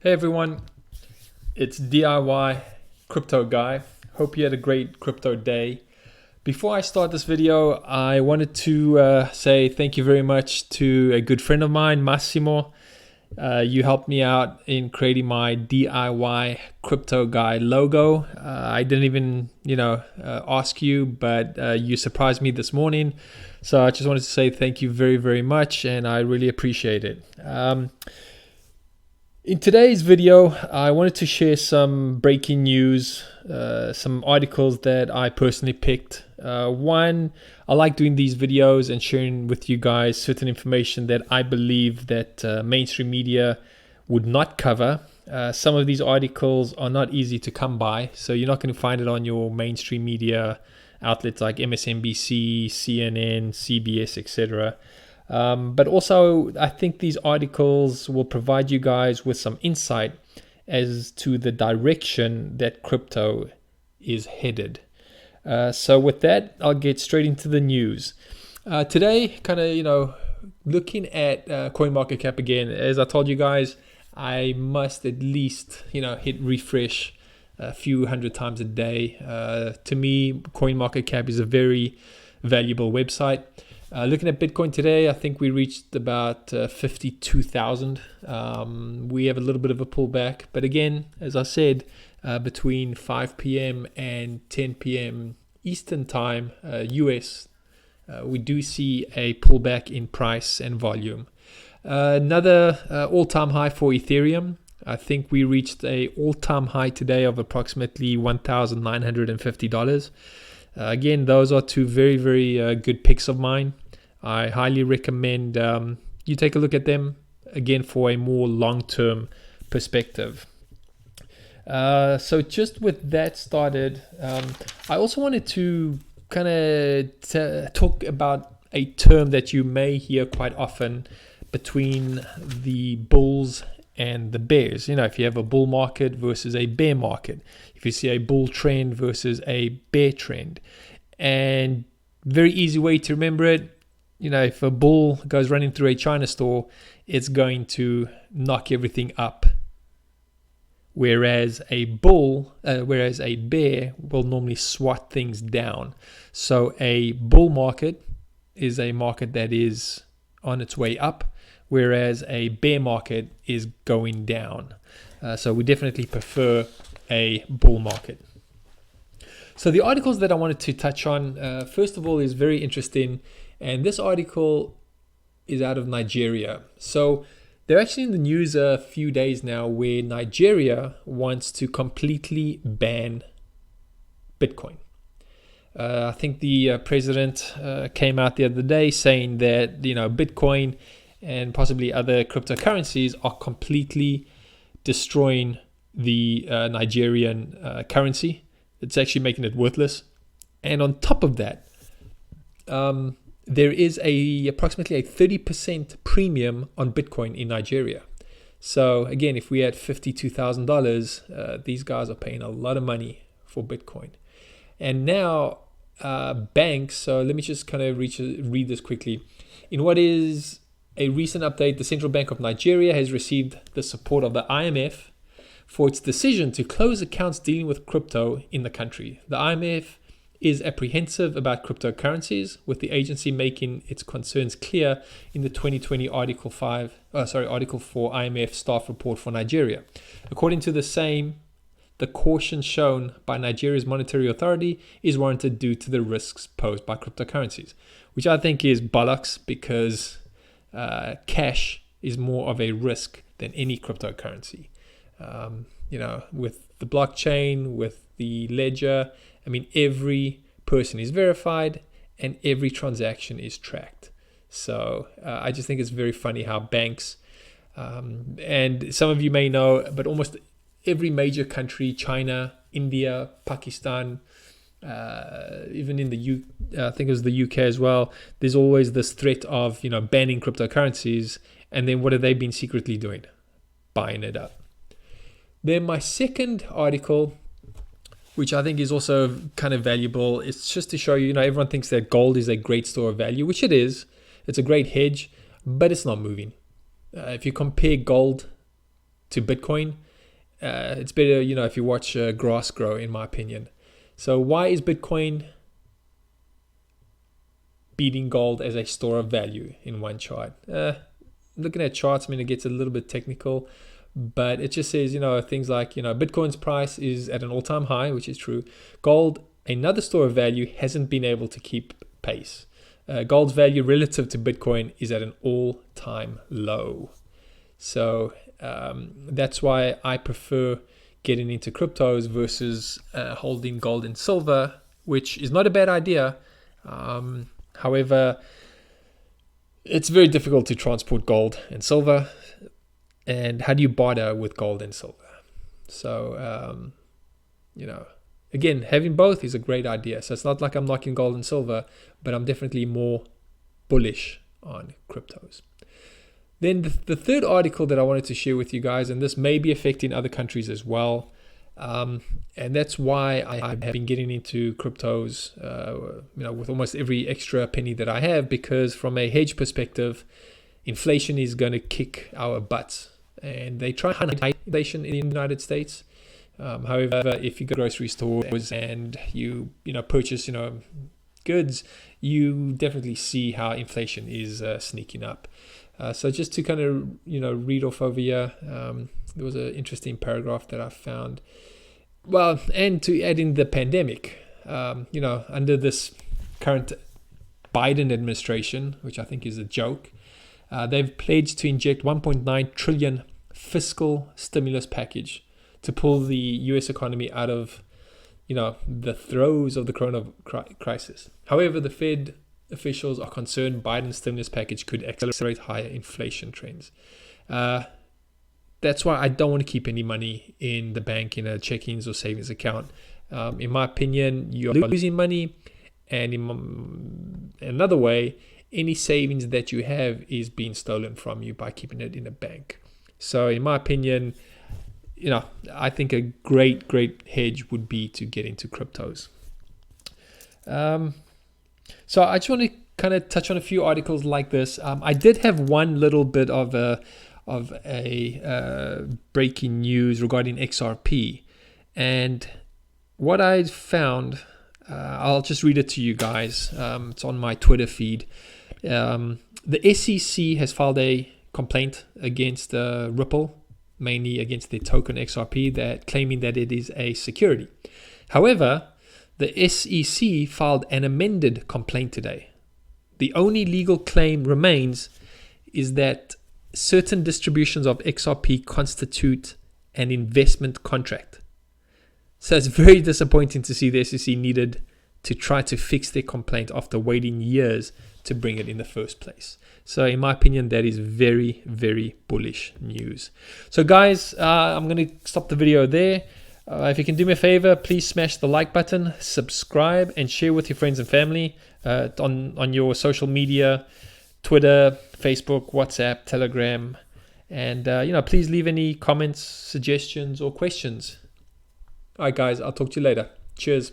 Hey everyone, it's DIY Crypto Guy. Hope you had a great crypto day. Before I start this video, I wanted to say thank you very much to a good friend of mine, Massimo. You helped me out in creating my DIY Crypto Guy logo. I didn't even, ask you, but you surprised me this morning. So I just wanted to say thank you very, very much, and I really appreciate it. In today's video, I wanted to share some breaking news, some articles that I personally picked. One, I like doing these videos and sharing with you guys certain information that I believe that mainstream media would not cover. Some of these articles are not easy to come by, so you're not going to find it on your mainstream media outlets like MSNBC, CNN, CBS, etc. But also, I think these articles will provide you guys with some insight as to the direction that crypto is headed. So with that, I'll get straight into the news. Today, looking at CoinMarketCap again, as I told you guys, I must at least, hit refresh a few hundred times a day. To me, CoinMarketCap is a very valuable website. Looking at Bitcoin today, I think we reached about 52,000. We have a little bit of a pullback, but again, as I said, between 5 p.m. and 10 p.m. Eastern Time, US, we do see a pullback in price and volume. Another all-time high for Ethereum. I think we reached a all-time high today of approximately $1,950. Again, those are two very, very good picks of mine. I highly recommend you take a look at them, again, for a more long-term perspective. So just with that started, I also wanted to kind of talk about a term that you may hear quite often between the bulls and the bears. If you have a bull market versus a bear market, if you see a bull trend versus a bear trend. And very easy way to remember it, if a bull goes running through a China store, it's going to knock everything up. Whereas a bear will normally swat things down. So a bull market is a market that is on its way up, whereas a bear market is going down. So we definitely prefer a bull market. So the articles that I wanted to touch on, first of all, is very interesting. And this article is out of Nigeria. So they're actually in the news a few days now where Nigeria wants to completely ban Bitcoin. I think the president came out the other day saying that, Bitcoin and possibly other cryptocurrencies are completely destroying the Nigerian currency. It's actually making it worthless. And on top of that, there is approximately a 30% premium on Bitcoin in Nigeria. So again, if we had $52,000, these guys are paying a lot of money for Bitcoin. And now banks, so let me just kind of read this quickly. In what is a recent update, the Central Bank of Nigeria has received the support of the IMF for its decision to close accounts dealing with crypto in the country. The IMF is apprehensive about cryptocurrencies, with the agency making its concerns clear in the 2020 Article 4 IMF staff report for Nigeria. According to the same, the caution shown by Nigeria's monetary authority is warranted due to the risks posed by cryptocurrencies, which I think is bollocks because cash is more of a risk than any cryptocurrency. With the blockchain, with the ledger, every person is verified and every transaction is tracked. So I just think it's very funny how banks, and some of you may know, but almost every major country, China, India, Pakistan, even in I think it was the UK as well, there's always this threat of, banning cryptocurrencies. And then what have they been secretly doing? Buying it up. Then my second article, which I think is also kind of valuable, it's just to show you, everyone thinks that gold is a great store of value, which it is. It's a great hedge, but it's not moving. If you compare gold to Bitcoin, it's better, if you watch grass grow, in my opinion. So why is Bitcoin beating gold as a store of value in one chart? Looking at charts, it gets a little bit technical, but it just says, things like, Bitcoin's price is at an all-time high, which is true. Gold, another store of value, hasn't been able to keep pace. Gold's value relative to Bitcoin is at an all-time low. So that's why I prefer getting into cryptos versus holding gold and silver, which is not a bad idea. However, it's very difficult to transport gold and silver. And how do you barter with gold and silver? So, again, having both is a great idea. So it's not like I'm knocking gold and silver, but I'm definitely more bullish on cryptos. Then the third article that I wanted to share with you guys, and this may be affecting other countries as well, and that's why I have been getting into cryptos, with almost every extra penny that I have, because from a hedge perspective, inflation is going to kick our butts, and they try to hide inflation in the United States. However, if you go to grocery stores and you purchase goods, you definitely see how inflation is sneaking up. So just to kind of read off over here, there was an interesting paragraph that I found. Well, and to add in the pandemic, under this current Biden administration, which I think is a joke, they've pledged to inject 1.9 trillion fiscal stimulus package to pull the U.S. economy out of the throes of the corona crisis. However, the Fed officials are concerned Biden's stimulus package could accelerate higher inflation trends. That's why I don't want to keep any money in the bank in a checkings or savings account. In my opinion, you're losing money, and in another way, any savings that you have is being stolen from you by keeping it in a bank. So in my opinion, I think a great hedge would be to get into cryptos. So I just want to kind of touch on a few articles like this. I did have one little bit of a breaking news regarding XRP, and what I found, I'll just read it to you guys. It's on my Twitter feed. The SEC has filed a complaint against Ripple, mainly against the token XRP, that claiming that it is a security. However, the SEC filed an amended complaint today. The only legal claim remains is that certain distributions of XRP constitute an investment contract. So it's very disappointing to see the SEC needed to try to fix their complaint after waiting years to bring it in the first place. So in my opinion, that is very, very bullish news. So guys, I'm going to stop the video there. If you can do me a favor, please smash the like button, subscribe, and share with your friends and family on your social media, Twitter, Facebook, WhatsApp, Telegram, and please leave any comments, suggestions, or questions. All right, guys, I'll talk to you later. Cheers.